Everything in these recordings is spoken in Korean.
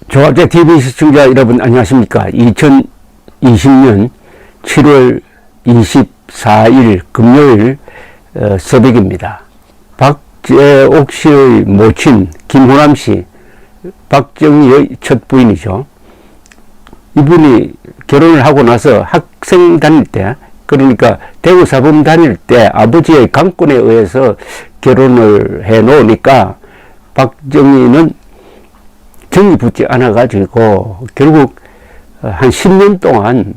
조합재 TV 시청자 여러분 안녕하십니까. 2020년 7월 24일 금요일 새벽입니다. 박재옥 씨의 모친 김호남 씨, 박정희의 첫 부인이죠. 이분이 결혼을 하고 나서 학생 다닐 때, 그러니까 대구사범 다닐 때 아버지의 강권에 의해서 결혼을 해 놓으니까 박정희는 정이 붙지 않아 가지고 결국 한 10년 동안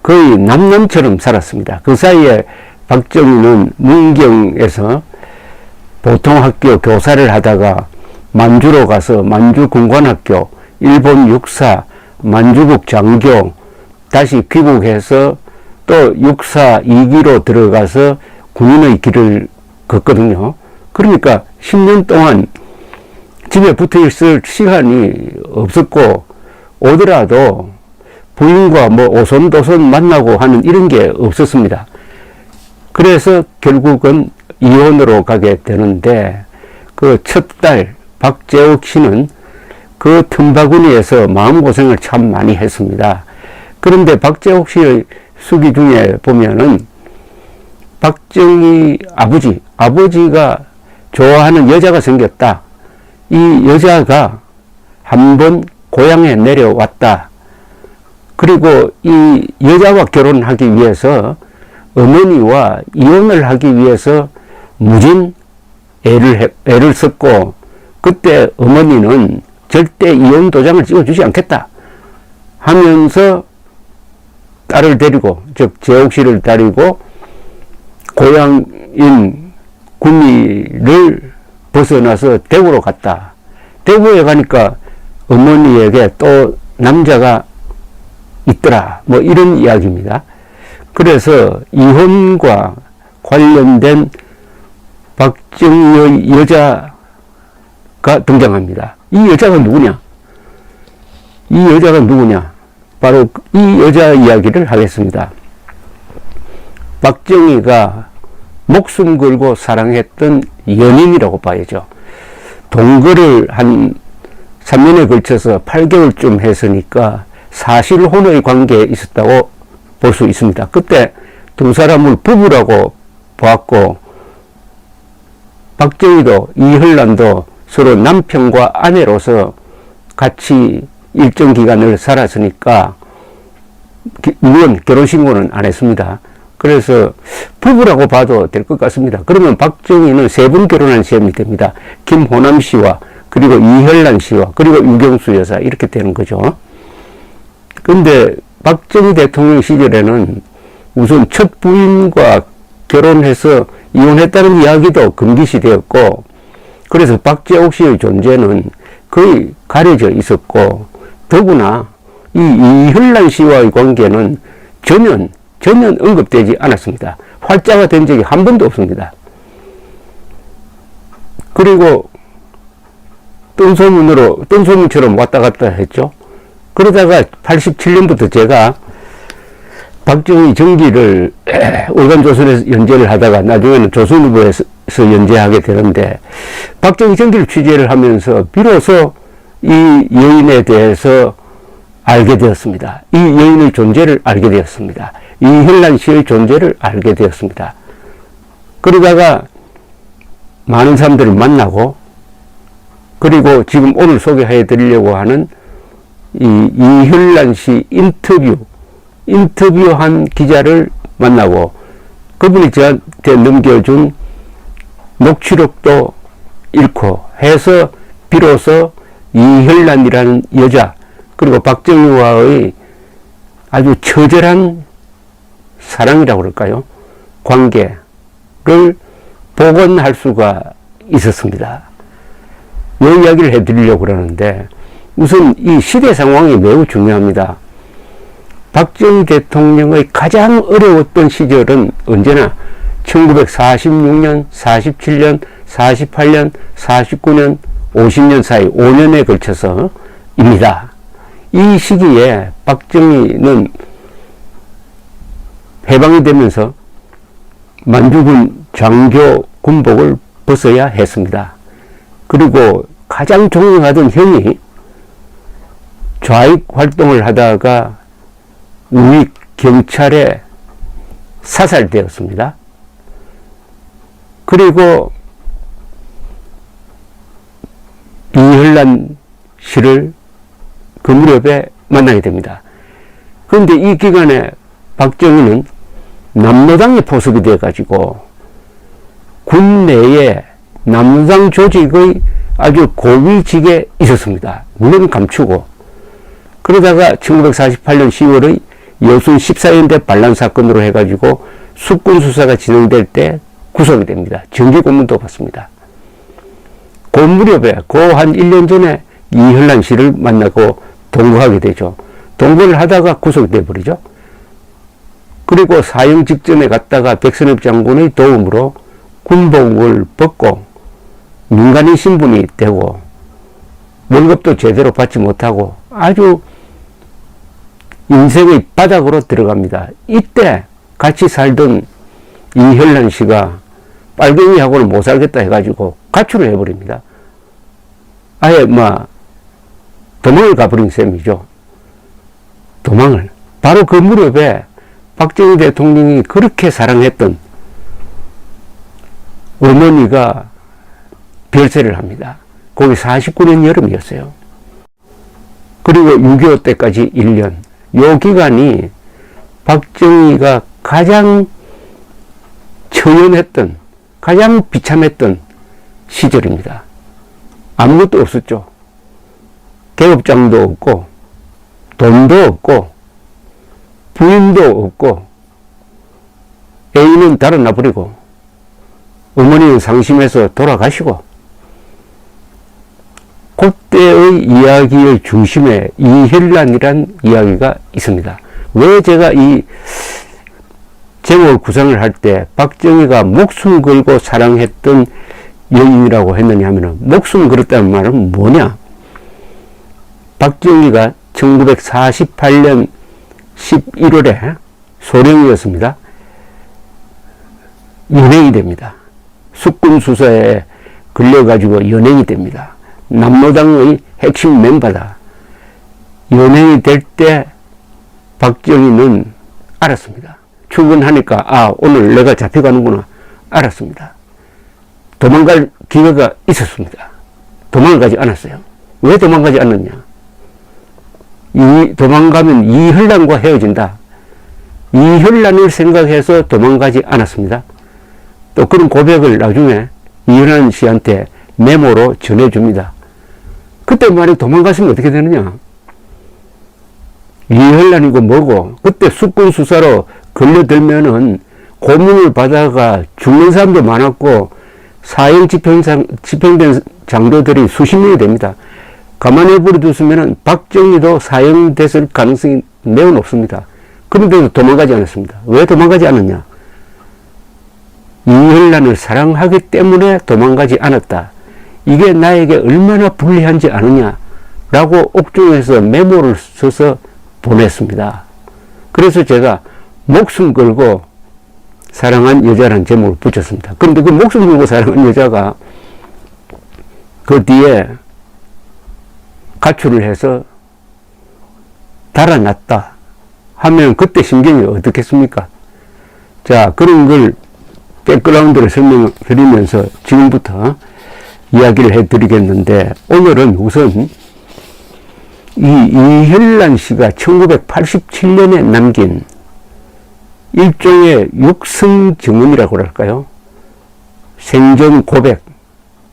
거의 남남처럼 살았습니다. 그 사이에 박정희는 문경에서 보통학교 교사를 하다가 만주로 가서 만주군관학교, 일본 육사, 만주국 장교, 다시 귀국해서 또 육사 2기로 들어가서 군인의 길을 걷거든요. 그러니까 10년 동안 집에 붙어 있을 시간이 없었고, 오더라도 부인과 뭐 오손도손 만나고 하는 이런 게 없었습니다. 그래서 결국은 이혼으로 가게 되는데, 그 첫 딸 박재옥 씨는 그 틈바구니에서 마음고생을 참 많이 했습니다. 그런데 박재옥 씨의 수기 중에 보면은 박정희 아버지가 좋아하는 여자가 생겼다. 이 여자가 한번 고향에 내려왔다. 그리고 이 여자와 결혼하기 위해서 어머니와 이혼을 하기 위해서 무진 애를 썼고, 그때 어머니는 절대 이혼 도장을 찍어주지 않겠다 하면서 딸을 데리고, 즉 재옥 씨를 데리고 고향인 구미를 벗어나서 대구로 갔다. 대구에 가니까 어머니에게 또 남자가 있더라. 뭐 이런 이야기입니다. 그래서 이혼과 관련된 박정희의 여자가 등장합니다. 이 여자가 누구냐? 바로 이 여자 이야기를 하겠습니다. 박정희가 목숨 걸고 사랑했던 연인이라고 봐야죠. 동거를 한 3년에 걸쳐서 8개월쯤 했으니까 사실혼의 관계에 있었다고 볼 수 있습니다. 그때 두 사람을 부부라고 보았고, 박정희도 이혈란도 서로 남편과 아내로서 같이 일정 기간을 살았으니까, 물론 결혼신고는 안 했습니다. 그래서 부부라고 봐도 될 것 같습니다. 그러면 박정희는 3번 결혼한 셈이 됩니다. 김호남 씨와, 그리고 이혈란 씨와, 그리고 유경수 여사, 이렇게 되는 거죠. 근데 박정희 대통령 시절에는 우선 첫 부인과 결혼해서 이혼했다는 이야기도 금기시되었고, 그래서 박재옥 씨의 존재는 거의 가려져 있었고, 더구나 이 이혈란 씨와의 관계는 전혀 언급되지 않았습니다. 활자가 된 적이 한 번도 없습니다. 그리고 뜬소문처럼 왔다 갔다 했죠. 그러다가 87년부터 제가 박정희 정기를 월간조선에서 연재를 하다가 나중에는 조선일보에서 연재하게 되는데, 박정희 정기를 취재를 하면서 비로소 이 여인에 대해서 알게 되었습니다. 이 여인의 존재를 알게 되었습니다. 이혈란 씨의 존재를 알게 되었습니다. 그러다가 많은 사람들을 만나고, 그리고 지금 오늘 소개해 드리려고 하는 이혈란 씨 인터뷰한 기자를 만나고, 그분이 저한테 넘겨준 녹취록도 읽고 해서 비로소 이혈란이라는 여자, 그리고 박정희와의 아주 처절한 사랑이라고 그럴까요? 관계를 복원할 수가 있었습니다. 이 이야기를 해드리려고 그러는데, 우선 이 시대 상황이 매우 중요합니다. 박정희 대통령의 가장 어려웠던 시절은 언제나 1946년, 47년, 48년, 49년, 50년 사이 5년에 걸쳐서입니다. 이 시기에 박정희는 해방이 되면서 만주군 장교 군복을 벗어야 했습니다. 그리고 가장 존경하던 형이 좌익 활동을 하다가 우리 경찰에 사살되었습니다. 그리고 이현란 씨를 그 무렵에 만나게 됩니다. 그런데 이 기간에 박정희는 남로당에 포섭이 되어가지고 군 내에 남로당 조직의 아주 고위직에 있었습니다. 물론 감추고. 그러다가 1948년 10월의 여순 14연대 반란 사건으로 해가지고 숙군 수사가 진행될 때 구속이 됩니다. 정기 고문도 받습니다. 그 무렵에 그 한 1년 전에 이현란 씨를 만나고 동거하게 되죠. 동거를 하다가 구속이 돼버리죠. 그리고 사형 직전에 갔다가 백선엽 장군의 도움으로 군복을 벗고 민간인 신분이 되고 월급도 제대로 받지 못하고 아주 인생의 바닥으로 들어갑니다. 이때 같이 살던 이현란 씨가 빨갱이하고는 못 살겠다 해가지고 가출을 해버립니다. 아예 도망을 가버린 셈이죠. 도망을. 바로 그 무렵에 박정희 대통령이 그렇게 사랑했던 어머니가 별세를 합니다. 거기 49년 여름이었어요. 그리고 6.25 때까지 1년. 요 기간이 박정희가 가장 처연했던, 가장 비참했던 시절입니다. 아무것도 없었죠. 계급장도 없고, 돈도 없고, 부인도 없고, 애인은 달아나버리고, 어머니는 상심해서 돌아가시고, 그때의 이야기의 중심에 이현란이란 이야기가 있습니다. 왜 제가 이 제목을 구상을 할 때 박정희가 목숨 걸고 사랑했던 여인이라고 했느냐 하면 목숨 걸었다는 말은 뭐냐? 박정희가 1948년 11월에 소령이었습니다. 연행이 됩니다. 숙군 수사에 걸려가지고 연행이 됩니다. 남로당의 핵심 멤버다. 연행이 될 때 박정희는 알았습니다. 출근하니까 오늘 내가 잡혀가는구나 알았습니다. 도망갈 기회가 있었습니다. 도망을 가지 않았어요. 왜 도망가지 않았냐? 도망가면 이현란과 헤어진다. 이현란을 생각해서 도망가지 않았습니다. 또 그런 고백을 나중에 이현란 씨한테 메모로 전해줍니다. 그때 만약 도망갔으면 어떻게 되느냐? 이현란이고 뭐고 그때 숙군 수사로 걸려들면은 고문을 받아가 죽는 사람도 많았고 사형 집행된 장로들이 수십 명이 됩니다. 가만히 버려두면은 박정희도 사형됐을 가능성이 매우 높습니다. 그런데도 도망가지 않았습니다. 왜 도망가지 않았냐? 이현란을 사랑하기 때문에 도망가지 않았다. 이게 나에게 얼마나 불리한지 아느냐라고 옥중에서 메모를 써서 보냈습니다. 그래서 제가 목숨 걸고 사랑한 여자라는 제목을 붙였습니다. 그런데 그 목숨 걸고 사랑한 여자가 그 뒤에 가출을 해서 달아났다 하면 그때 심경이 어떻겠습니까? 자, 그런 걸 백그라운드를 설명드리면서 지금부터 이야기를 해드리겠는데, 오늘은 우선 이현란 씨가 1987년에 남긴 일종의 육성 증언이라고 할까요? 생전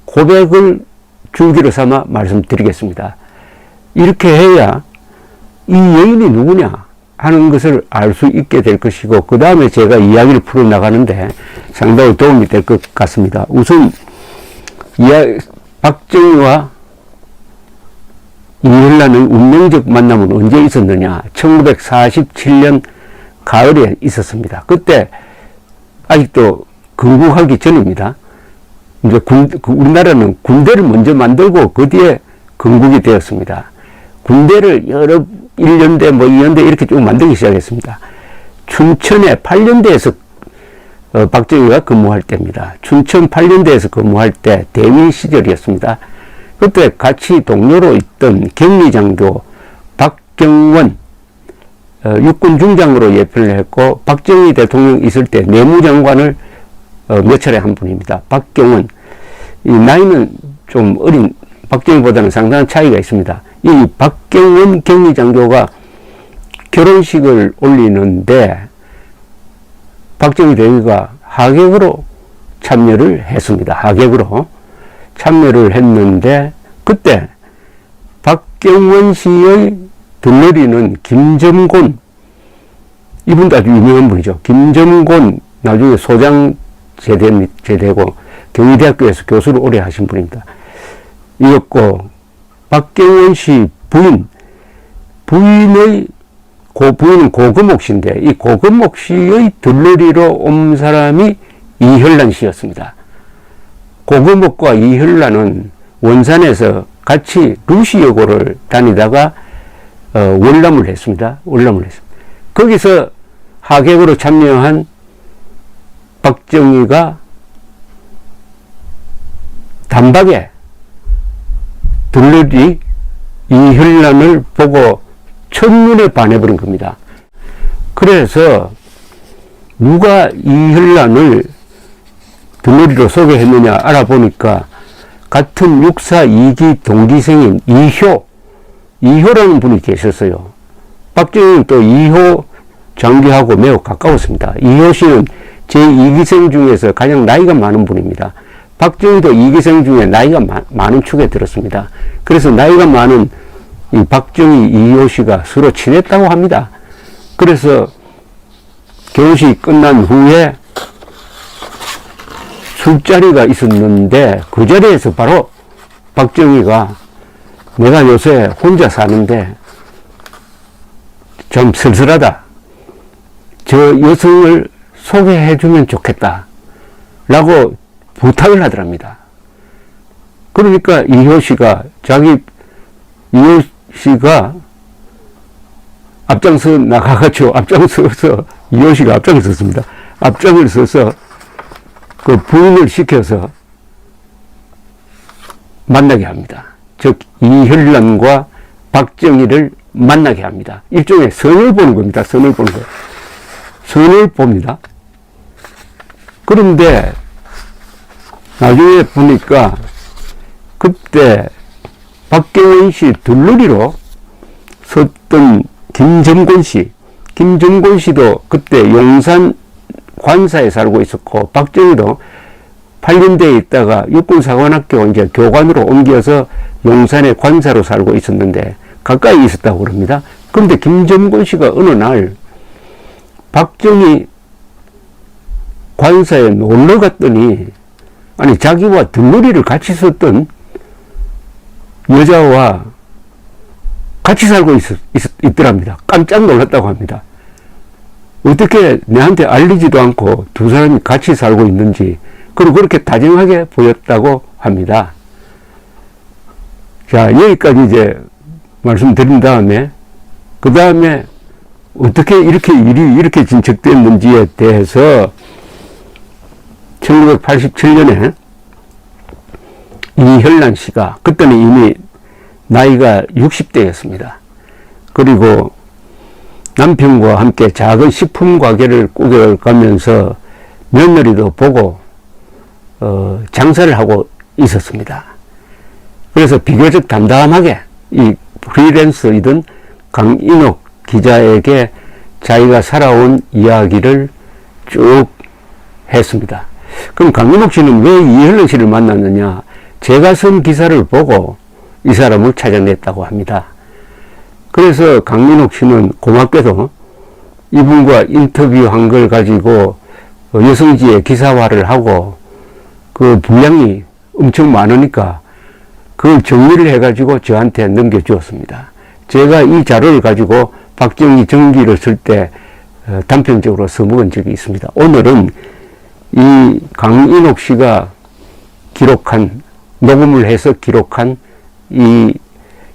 고백을 줄기로 삼아 말씀드리겠습니다. 이렇게 해야 이 여인이 누구냐 하는 것을 알 수 있게 될 것이고, 그 다음에 제가 이야기를 풀어나가는데 상당히 도움이 될 것 같습니다. 우선 박정희와 이현란의 운명적 만남은 언제 있었느냐? 1947년 가을에 있었습니다. 그때 아직도 건국하기 전입니다. 이제 우리나라는 군대를 먼저 만들고 그 뒤에 건국이 되었습니다. 군대를 1년대 2년대 이렇게 쭉 만들기 시작했습니다. 춘천에 8년대에서 박정희가 근무할 때입니다. 춘천 8년대에서 근무할 때 대위 시절이었습니다. 그때 같이 동료로 있던 격리장교 박경원 육군 중장으로 예편을 했고 박정희 대통령 있을 때 내무장관을 몇 차례 한 분입니다. 박경원. 이 나이는 좀 어린 박정희보다는 상당한 차이가 있습니다. 이 박경원 경위장교가 결혼식을 올리는데 박정희 대위가 하객으로 참여를 했습니다. 하객으로 참여를 했는데 그때 박경원 씨의 들러리는 김점곤, 이분도 아주 유명한 분이죠. 김점곤 나중에 소장 제대고 경희대학교에서 교수를 오래 하신 분입니다. 이었고 박경원 씨 부인은 고금옥 씨인데 이 고금옥 씨의 들러리로 온 사람이 이혈란 씨였습니다. 고금옥과 이혈란은 원산에서 같이 루시여고를 다니다가 월남을 했습니다. 거기서 하객으로 참여한 박정희가 단박에 들러리 이혈란을 보고 첫눈에 반해버린 겁니다. 그래서 누가 이혈란을 들러리로 소개했느냐 알아보니까 같은 육사 2기 동기생인 이효라는 분이 계셨어요. 박정희는 또 이효 장교하고 매우 가까웠습니다. 이효 씨는 제2기생 중에서 가장 나이가 많은 분입니다. 박정희도 2기생 중에 나이가 많은 축에 들었습니다. 그래서 나이가 많은 이 박정희, 이효 씨가 서로 친했다고 합니다. 그래서 결혼식이 끝난 후에 술자리가 있었는데 그 자리에서 바로 박정희가 내가 요새 혼자 사는데 좀 쓸쓸하다. 저 여성을 소개해주면 좋겠다. 라고 부탁을 하더랍니다. 그러니까 이효 씨가 앞장서 나가가지고 앞장서서 이효 씨가 앞장섰습니다. 앞장을 서서 그 부인을 시켜서 만나게 합니다. 즉 이혈란과 박정희를 만나게 합니다. 일종의 선을 보는 겁니다. 선을 봅니다. 그런데 나중에 보니까 그때 박경원 씨 들러리로 섰던 김점곤 씨도 그때 용산 관사에 살고 있었고 박정희도 8년대에 있다가 육군사관학교 이제 교관으로 옮겨서 용산의 관사로 살고 있었는데 가까이 있었다고 그럽니다. 그런데 김점곤 씨가 어느 날 박정희 관사에 놀러 갔더니 아니 자기와 들러리를 같이 썼던 여자와 같이 살고 있더랍니다. 깜짝 놀랐다고 합니다. 어떻게 내한테 알리지도 않고 두 사람이 같이 살고 있는지, 그리고 그렇게 다정하게 보였다고 합니다. 자, 여기까지 이제 말씀드린 다음에, 그 다음에 어떻게 이렇게 일이 이렇게 진척됐는지에 대해서 1987년에 이혈란 씨가, 그때는 이미 나이가 60대였습니다. 그리고 남편과 함께 작은 식품 가게를 꾸겨가면서 며느리도 보고 장사를 하고 있었습니다. 그래서 비교적 담담하게 이 프리랜서이던 강인옥 기자에게 자기가 살아온 이야기를 쭉 했습니다. 그럼 강인옥 씨는 왜 이혈란 씨를 만났느냐? 제가 쓴 기사를 보고 이 사람을 찾아냈다고 합니다. 그래서 강민옥 씨는 고맙게도 이분과 인터뷰한 걸 가지고 여성지에 기사화를 하고 그 분량이 엄청 많으니까 그걸 정리를 해가지고 저한테 넘겨주었습니다. 제가 이 자료를 가지고 박정희 전기를 쓸 때 단편적으로 써먹은 적이 있습니다. 오늘은 이 강인옥 씨가 녹음을 해서 기록한 이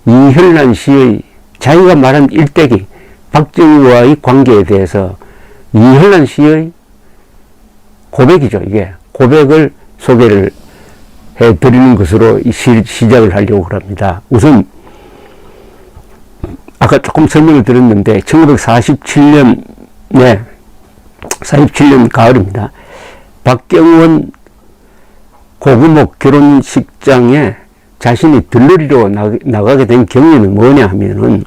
이혈란 씨의 자기가 말한 일대기, 박정희와의 관계에 대해서 이혈란 씨의 고백이죠. 이게 고백을 소개를 해드리는 것으로 시작을 하려고 합니다. 우선 아까 조금 설명을 드렸는데 1947년에 47년 가을입니다. 박경원 고구목 결혼식장에 자신이 들러리로 나가게 된 경위는 뭐냐 하면은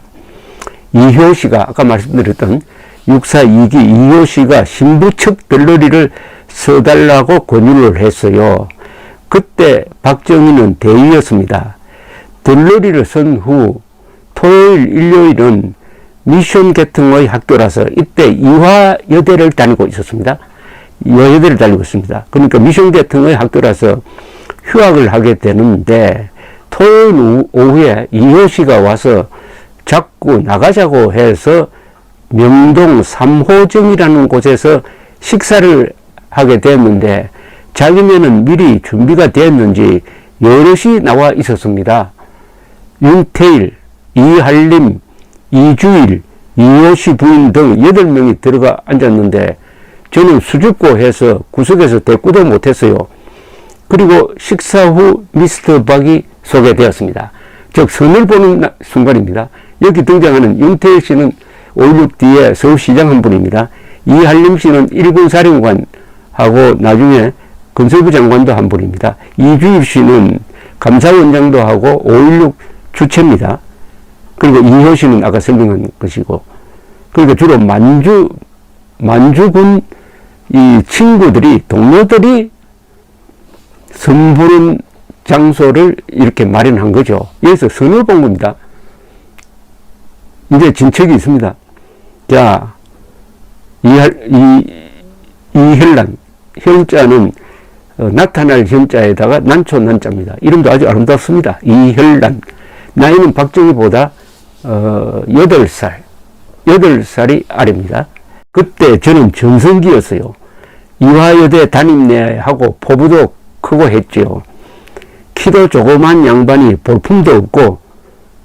이효씨가 아까 말씀드렸던 육사 2기 이효씨가 신부 측 들러리를 써달라고 권유를 했어요. 그때 박정희는 대위였습니다. 들러리를 쓴 후 토요일, 일요일은 미션 계통의 학교라서 이때 이화여대를 다니고 있었습니다. 여여대를 다니고 있습니다. 그러니까 미션 계통의 학교라서 휴학을 하게 되는데 토요일 오후에 이효씨가 와서 자꾸 나가자고 해서 명동 3호점이라는 곳에서 식사를 하게 됐는데 자기네는 미리 준비가 됐는지 여럿이 나와 있었습니다. 윤태일, 이한림, 이주일, 이효씨 부인 등 8명이 들어가 앉았는데 저는 수줍고 해서 구석에서 대꾸도 못했어요. 그리고 식사 후 미스터 박이 소개되었습니다. 즉 선을 보는 순간입니다. 여기 등장하는 윤태일 씨는 5.16 뒤에 서울시장 한 분입니다. 이한림 씨는 일군 사령관하고 나중에 건설부 장관도 한 분입니다. 이주일 씨는 감사원장도 하고 5.16 주체입니다. 그리고 이효 씨는 아까 설명한 것이고, 그러니까 주로 만주군 이 친구들이, 동료들이 선부른 장소를 이렇게 마련한 거죠. 여기서 선을 본 겁니다. 이제 진척이 있습니다. 자, 이혈란, 혈자는 나타날 현자에다가 난초 난자입니다. 이름도 아주 아름답습니다. 이혈란. 나이는 박정희보다 8살이 아래입니다. 그때 저는 전성기였어요. 이화여대 담임내 하고 포부도 크고 했죠. 키도 조그만 양반이 볼품도 없고,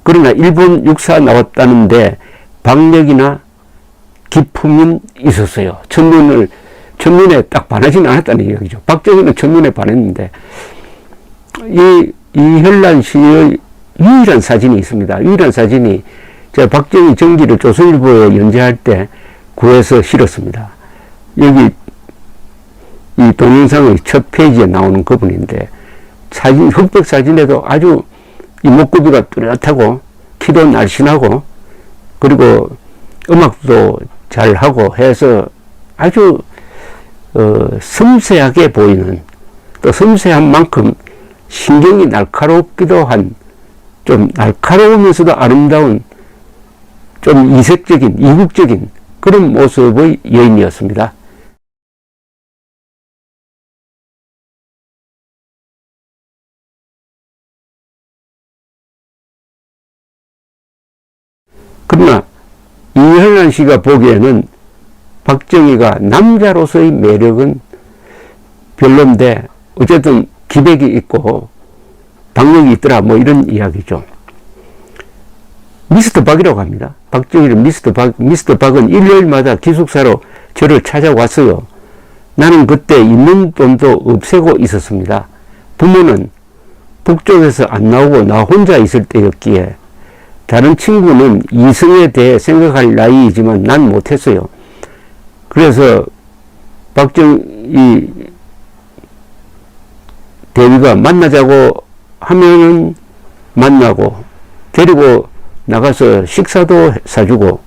그러나 일본 육사 나왔다는데 박력이나 기품은 있었어요. 첫눈에 딱 반하지는 않았다는 이야기죠. 박정희는 첫눈에 반했는데, 이혈란 씨의 유일한 사진이 있습니다. 유일한 사진이 제가 박정희 전기를 조선일보에 연재할 때 구해서 실었습니다. 여기 이 동영상의 첫 페이지에 나오는 그분인데, 사진, 흑백 사진에도 아주 이목구비가 뚜렷하고 키도 날씬하고 그리고 음악도 잘하고 해서 아주 섬세하게 보이는, 또 섬세한 만큼 신경이 날카롭기도 한, 좀 날카로우면서도 아름다운, 좀 이색적인, 이국적인 그런 모습의 여인이었습니다. 그러나 이혈란 씨가 보기에는 박정희가 남자로서의 매력은 별론데 어쨌든 기백이 있고 박력이 있더라, 뭐 이런 이야기죠. 미스터 박이라고 합니다. 박정희를 미스터 박은 일요일마다 기숙사로 저를 찾아왔어요. 나는 그때 있는 돈도 없애고 있었습니다. 부모는 북쪽에서 안 나오고 나 혼자 있을 때였기에 다른 친구는 이성에 대해 생각할 나이이지만 난 못했어요. 그래서 박정희 대위가 만나자고 하면은 만나고 데리고 나가서 식사도 사주고,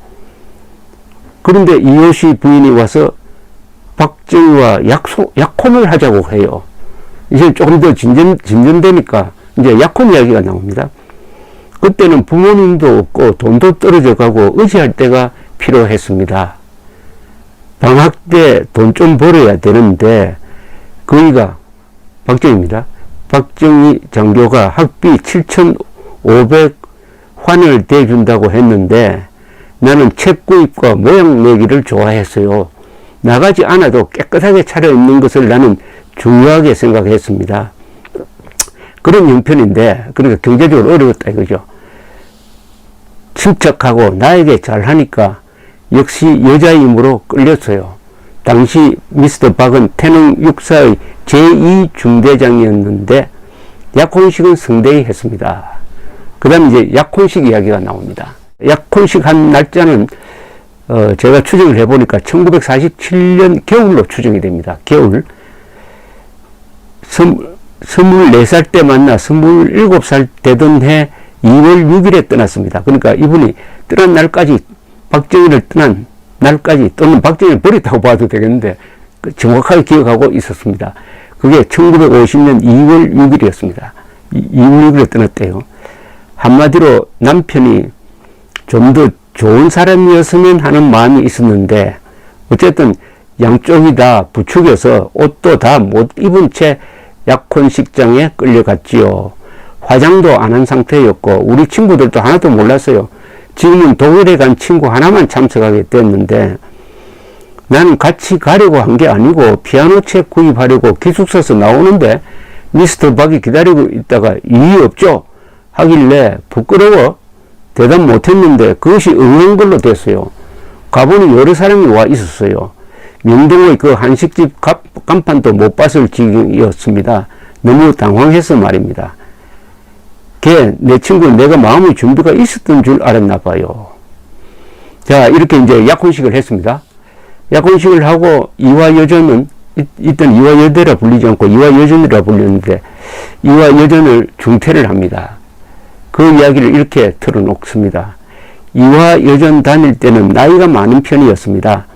그런데 이효씨 부인이 와서 박정희와 약혼을 하자고 해요. 이제 조금 더 진전되니까 이제 약혼 이야기가 나옵니다. 그때는 부모님도 없고 돈도 떨어져 가고 의지할 때가 필요했습니다. 방학 때 돈 좀 벌어야 되는데, 그이가 박정희입니다. 박정희 장교가 학비 7,500환을 대준다고 했는데 나는 책 구입과 모양 내기를 좋아했어요. 나가지 않아도 깨끗하게 차려입는 것을 나는 중요하게 생각했습니다. 그런 형편인데, 그러니까 경제적으로 어려웠다 이거죠. 침착하고 나에게 잘하니까 역시 여자이므로 끌렸어요. 당시 미스터 박은 태릉 육사의 제2중대장이었는데 약혼식은 성대히 했습니다. 그 다음에 이제 약혼식 이야기가 나옵니다. 약혼식 한 날짜는 제가 추정을 해보니까 1947년 겨울로 추정이 됩니다. 겨울. 24살 때 만나 27살 되던 해 2월 6일에 떠났습니다. 그러니까 이분이 떠난 날까지, 박정희를 떠난 날까지, 또는 박정희를 버렸다고 봐도 되겠는데 정확하게 기억하고 있었습니다. 그게 1950년 2월 6일이었습니다. 2월 6일에 떠났대요. 한마디로 남편이 좀 더 좋은 사람이었으면 하는 마음이 있었는데, 어쨌든 양쪽이 다 부추겨서 옷도 다 못 입은 채 약혼식장에 끌려갔지요. 화장도 안 한 상태였고 우리 친구들도 하나도 몰랐어요. 지금은 독일에 간 친구 하나만 참석하게 됐는데, 나는 같이 가려고 한 게 아니고 피아노 책 구입하려고 기숙사에서 나오는데 미스터 박이 기다리고 있다가 이유 없죠 하길래 부끄러워 대답 못했는데 그것이 응한 걸로 됐어요. 가보니 여러 사람이 와 있었어요. 명동의 그 한식집 간판도 못 봤을 지경이었습니다. 너무 당황해서 말입니다. 내 친구는 내가 마음의 준비가 있었던 줄 알았나 봐요. 자, 이렇게 이제 약혼식을 했습니다. 약혼식을 하고 이화여전은, 이때는 이화여대라 불리지 않고 이화여전이라 불렸는데, 이화여전을 중퇴를 합니다. 그 이야기를 이렇게 털어놓습니다. 이화여전 다닐 때는 나이가 많은 편이었습니다.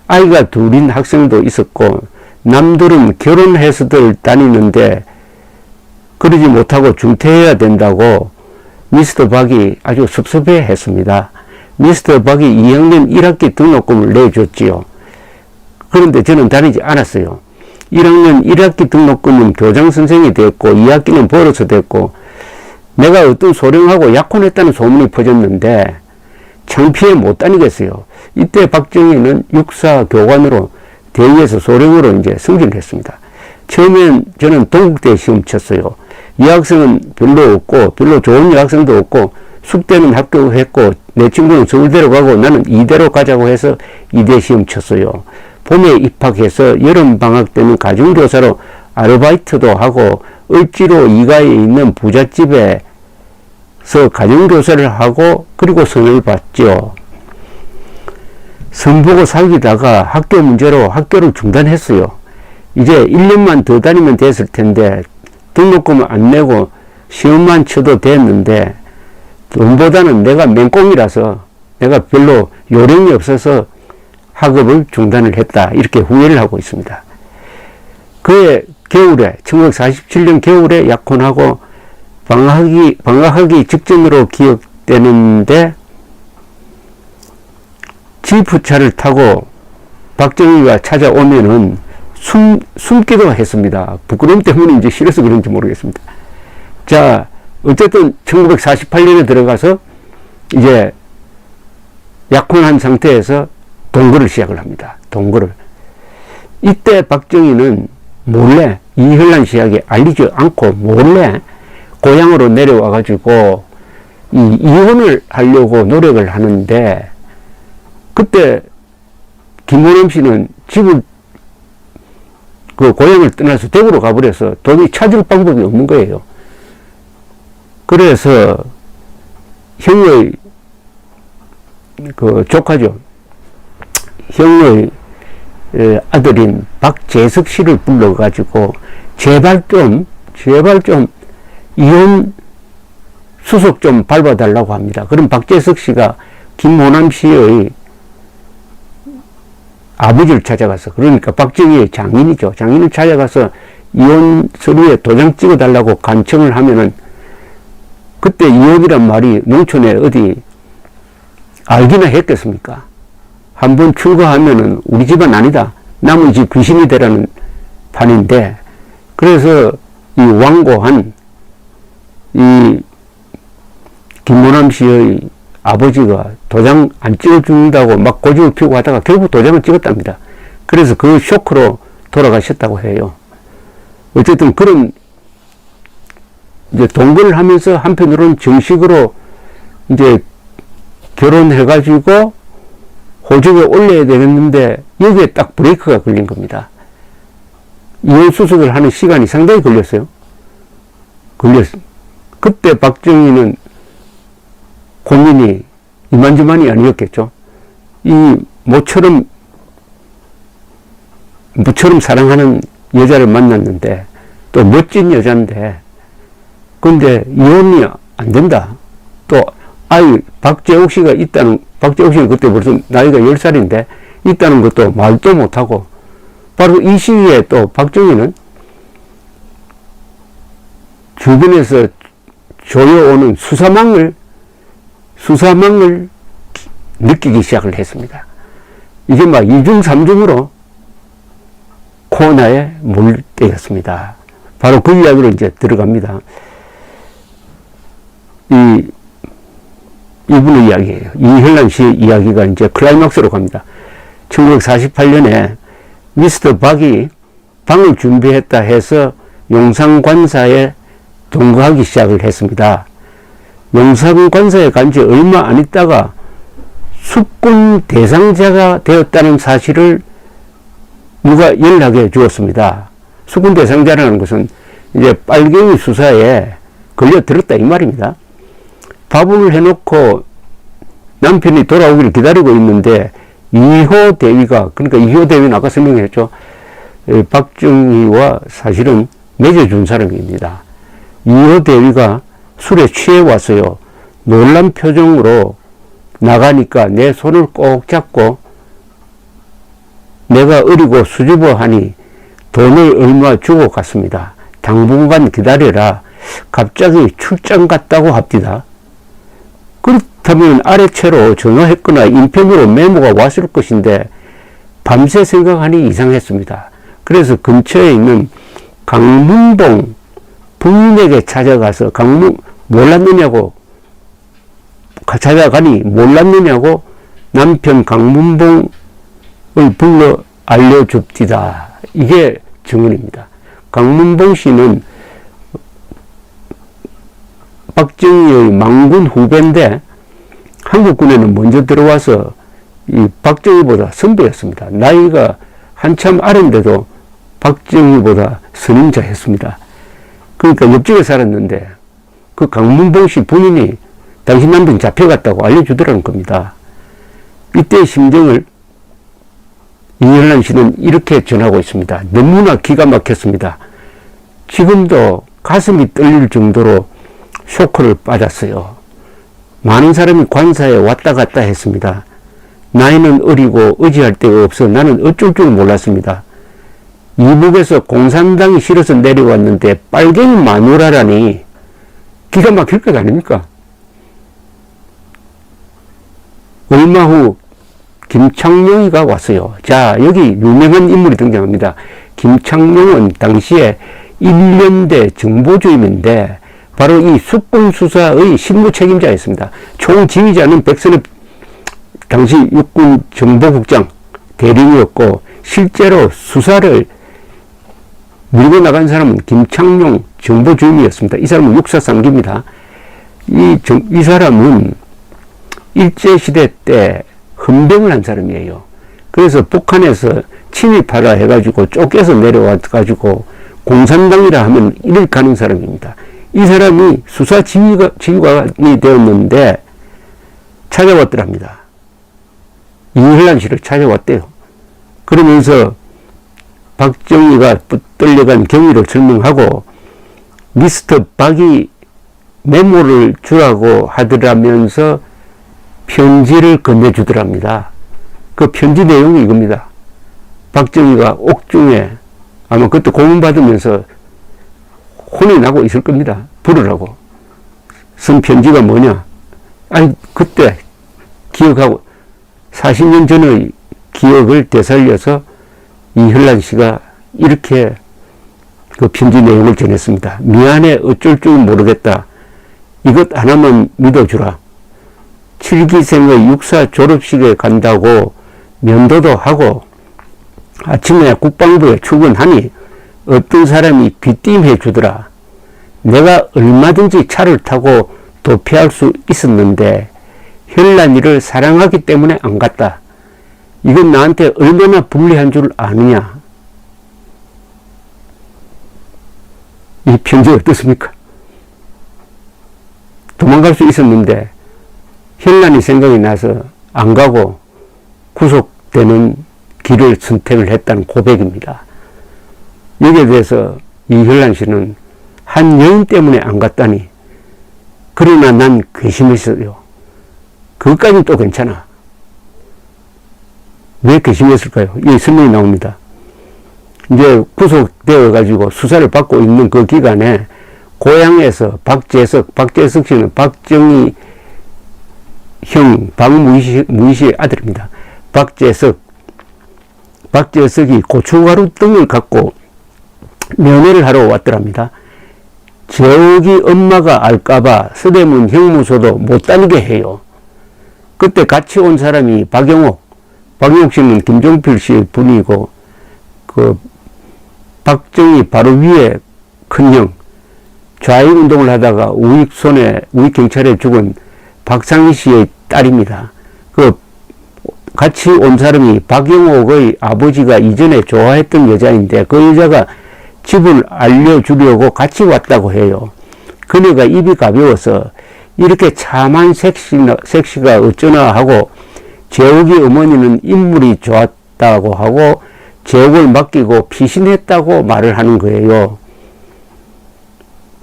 아이가 둘인 학생도 있었고, 남들은 결혼해서들 다니는데, 그러지 못하고 중퇴해야 된다고 미스터 박이 아주 섭섭해 했습니다. 미스터 박이 2학년 1학기 등록금을 내줬지요. 그런데 저는 다니지 않았어요. 1학년 1학기 등록금은 교장선생이 됐고 2학기는 벌어서 됐고, 내가 어떤 소령하고 약혼했다는 소문이 퍼졌는데 창피해 못 다니겠어요. 이때 박정희는 육사 교관으로 대위에서 소령으로 이제 승진을 했습니다. 처음엔 저는 동국대에 시험 쳤어요. 여학생은 별로 없고 별로 좋은 여학생도 없고 숙대는 합격했고 내 친구는 서울대로 가고 나는 이대로 가자고 해서 이대 시험 쳤어요. 봄에 입학해서 여름방학 때는 가정교사로 아르바이트도 하고 을지로 이가에 있는 부잣집에서 가정교사를 하고 그리고 선을 봤죠. 선보고 살기다가 학교 문제로 학교를 중단했어요. 이제 1년만 더 다니면 됐을 텐데 등록금을 안 내고 시험만 쳐도 됐는데 돈보다는 내가 맹꽁이라서 내가 별로 요령이 없어서 학업을 중단을 했다. 이렇게 후회를 하고 있습니다. 그해 겨울에 1947년 겨울에 약혼하고 방학하기 직전으로 기억되는데 지프차를 타고 박정희가 찾아오면은 숨기도 했습니다. 부끄러움 때문인지 싫어서 그런지 모르겠습니다. 자, 어쨌든 1948년에 들어가서 이제 약혼한 상태에서 동거를 시작을 합니다. 동거를. 이때 박정희는 몰래 이혈란 씨에게 알리지 않고 몰래 고향으로 내려와 가지고 이혼을 하려고 노력을 하는데, 그때 김호남 씨는 집을 그 고향을 떠나서 대구로 가버려서 도저히 찾을 방법이 없는 거예요. 그래서 형의 그 조카죠. 형의 아들인 박재석 씨를 불러가지고 제발 좀 이혼 수속 좀 밟아달라고 합니다. 그럼 박재석 씨가 김호남 씨의 아버지를 찾아가서, 그러니까 박정희의 장인이죠. 장인을 찾아가서 이혼 서류에 도장 찍어달라고 간청을 하면은, 그때 이혼이란 말이 농촌에 어디 알기나 했겠습니까? 한번 출가하면은 우리 집은 아니다, 남의 집 귀신이 되라는 판인데, 그래서 이 완고한 이 김모남 씨의 아버지가 도장 안 찍어준다고 막 고집을 피우고 하다가 결국 도장을 찍었답니다. 그래서 그 쇼크로 돌아가셨다고 해요. 어쨌든 그런 이제 동거를 하면서 한편으로는 정식으로 이제 결혼해가지고 호적에 올려야 되겠는데 여기에 딱 브레이크가 걸린 겁니다. 이혼 수습을 하는 시간이 상당히 걸렸어요. 그때 박정희는 고민이 이만저만이 아니었겠죠. 이 무처럼 사랑하는 여자를 만났는데, 또 멋진 여자인데, 근데 이혼이 안 된다. 또 박재옥 씨가 박재옥 씨는 그때 벌써 나이가 10살인데 있다는 것도 말도 못하고, 바로 이 시기에 또 박정희는 주변에서 조여오는 수사망을 느끼기 시작을 했습니다. 이게 막 2중 3중으로 코너에 몰 때였습니다. 바로 그 이야기로 이제 들어갑니다. 이분의 이야기예요. 이현란 씨의 이야기가 이제 클라이막스로 갑니다. 1948년에 미스터 박이 방을 준비했다 해서 용산관사에 동거하기 시작을 했습니다. 용산관사에 간 지 얼마 안 있다가 숙군 대상자가 되었다는 사실을 누가 연락해 주었습니다. 숙군 대상자라는 것은 이제 빨갱이 수사에 걸려들었다 이 말입니다. 밥을 해놓고 남편이 돌아오기를 기다리고 있는데 이효 대위가, 그러니까 이효 대위는 아까 설명했죠. 박정희와 사실은 맺어준 사람입니다. 이효 대위가 술에 취해 왔어요. 놀란 표정으로 나가니까 내 손을 꼭 잡고 내가 어리고 수줍어하니 돈을 얼마 주고 갔습니다. 당분간 기다려라. 갑자기 출장 갔다고 합디다. 그렇다면 아래채로 전화했거나 인편으로 메모가 왔을 것인데 밤새 생각하니 이상했습니다. 그래서 근처에 있는 강문봉 부인에게 찾아가서 찾아가니 몰랐느냐고 남편 강문봉을 불러 알려줍디다. 이게 증언입니다. 강문봉 씨는 박정희의 망군 후배인데 한국군에는 먼저 들어와서 이 박정희보다 선배였습니다. 나이가 한참 아래인데도 박정희보다 선임자였습니다. 그러니까 옆집에 살았는데 그 강문봉 씨 부인이 당신 남편 잡혀갔다고 알려주더라는 겁니다. 이때의 심정을 이현란 씨는 이렇게 전하고 있습니다. 너무나 기가 막혔습니다. 지금도 가슴이 떨릴 정도로 쇼크를 받았어요. 많은 사람이 관사에 왔다 갔다 했습니다. 나이는 어리고 의지할 데가 없어 나는 어쩔 줄 몰랐습니다. 이북에서 공산당이 싫어서 내려왔는데 빨갱이 마누라라니 기가 막힐 것 아닙니까? 얼마 후 김창룡이가 왔어요. 자, 여기 유명한 인물이 등장합니다. 김창룡은 당시에 1년대 정보주임인데 바로 이 숙군 수사의 실무 책임자였습니다. 총지휘자는 백선엽 당시 육군 정보국장 대령이었고 실제로 수사를 밀고 나간 사람은 김창룡 정보주임이었습니다. 이 사람은 육사 3기입니다. 이 사람은 일제시대 때 헌병을 한 사람이에요. 그래서 북한에서 침입하라 해가지고 쫓겨서 내려와가지고 공산당이라 하면 이를 가는 사람입니다. 이 사람이 수사 지휘관이 되었는데 찾아왔더랍니다. 이현란 씨를 찾아왔대요. 그러면서 박정희가 떨려간 경위를 설명하고 미스터 박이 메모를 주라고 하더라면서 편지를 건네주더랍니다. 그 편지 내용이 이겁니다. 박정희가 옥중에 아마 그때 고문받으면서 혼이 나고 있을 겁니다. 부르라고. 쓴 편지가 뭐냐? 아니, 그때 기억하고 40년 전의 기억을 되살려서 이현란 씨가 이렇게 그 편지 내용을 전했습니다. 미안해, 어쩔 줄 모르겠다. 이것 하나만 믿어주라. 7기생의 육사 졸업식에 간다고 면도도 하고 아침에 국방부에 출근하니 어떤 사람이 귀띔해 주더라. 내가 얼마든지 차를 타고 도피할 수 있었는데 현란이를 사랑하기 때문에 안 갔다. 이건 나한테 얼마나 불리한 줄 아느냐. 이 편지 어떻습니까? 도망갈 수 있었는데 현란이 생각이 나서 안 가고 구속되는 길을 선택을 했다는 고백입니다. 여기에 대해서 이현란 씨는 한 여인 때문에 안 갔다니, 그러나 난 괘씸했어요. 그것까지는 또 괜찮아. 왜 괘씸했을까요? 이 설명이 나옵니다. 이제 구속되어 가지고 수사를 받고 있는 그 기간에 고향에서 박재석 씨는 박정희 형 박무희 씨의 아들입니다. 박재석이 고춧가루 등을 갖고 면회를 하러 왔더랍니다. 재욱이 엄마가 알까봐 서대문 형무소도 못 다니게 해요. 그때 같이 온 사람이 박용옥 씨는 김종필 씨의 분이고, 그 박정희 바로 위에 큰형, 좌익 운동을 하다가 우익 경찰에 죽은 박상희 씨의 딸입니다. 그 같이 온 사람이 박용옥의 아버지가 이전에 좋아했던 여자인데, 그 여자가 집을 알려주려고 같이 왔다고 해요. 그녀가 입이 가벼워서 이렇게 참한 색시가 어쩌나 하고, 재욱이 어머니는 인물이 좋았다고 하고 재욱을 맡기고 피신했다고 말을 하는 거예요.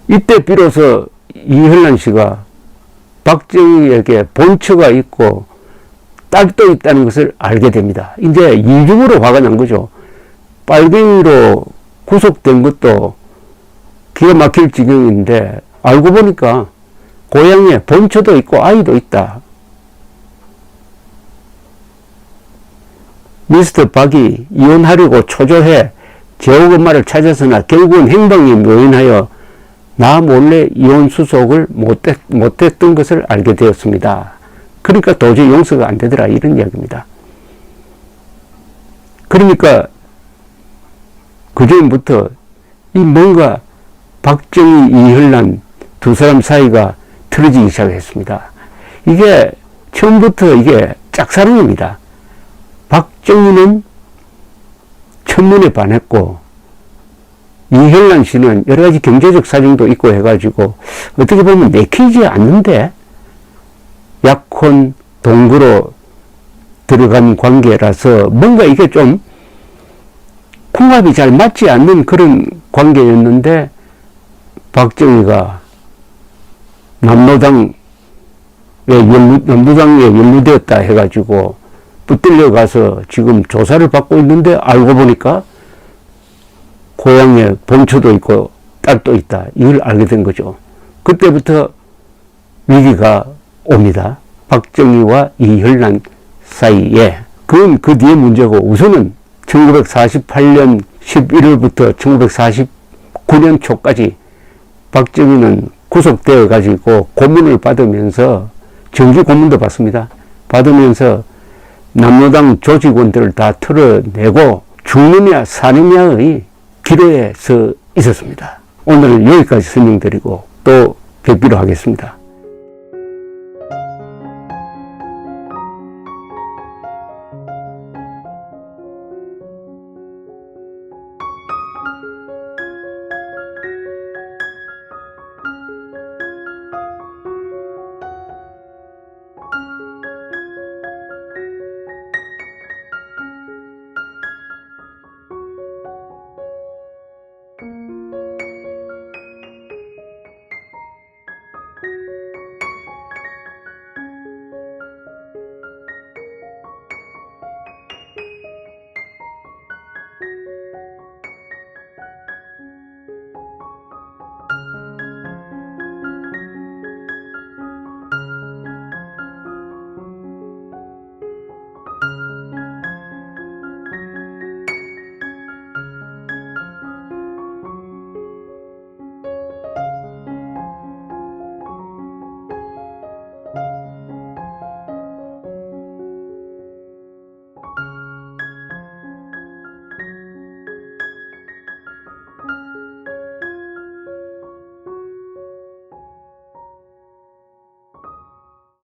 이때 비로소 이현란 씨가 박정희에게 본처가 있고 딸도 있다는 것을 알게 됩니다. 이제 이중으로 화가 난 거죠. 빨갱이로 구속된 것도 기가 막힐 지경인데, 알고 보니까 고향에 본처도 있고 아이도 있다. 미스터 박이 이혼하려고 초조해 재욱 엄마를 찾았으나 결국은 행방이 묘연하여 나 몰래 이혼 수속을 못했던 것을 알게 되었습니다. 그러니까 도저히 용서가 안 되더라, 이런 이야기입니다. 그러니까 그전부터 이 뭔가 박정희, 이현란 두 사람 사이가 틀어지기 시작했습니다. 이게 처음부터 이게 짝사랑입니다. 박정희는 천문에 반했고, 이현란 씨는 여러 가지 경제적 사정도 있고 해가지고 어떻게 보면 내키지 않는데 약혼 동거로 들어간 관계라서 뭔가 이게 좀 궁합이 잘 맞지 않는 그런 관계였는데, 박정희가 남로당에 연루되었다 해가지고 붙들려 가서 지금 조사를 받고 있는데, 알고 보니까 고향에 본처도 있고 딸도 있다, 이걸 알게 된 거죠. 그때부터 위기가 옵니다. 박정희와 이현란 사이에. 그건 그 뒤에 문제고, 우선은 1948년 11월부터 1949년 초까지 박정희는 구속되어 가지고 고문을 받으면서, 정기 고문도 받습니다. 받으면서 남로당 조직원들을 다 털어내고 죽느냐 사느냐의 기로에 서 있었습니다. 오늘은 여기까지 설명드리고 또 뵙기로 하겠습니다.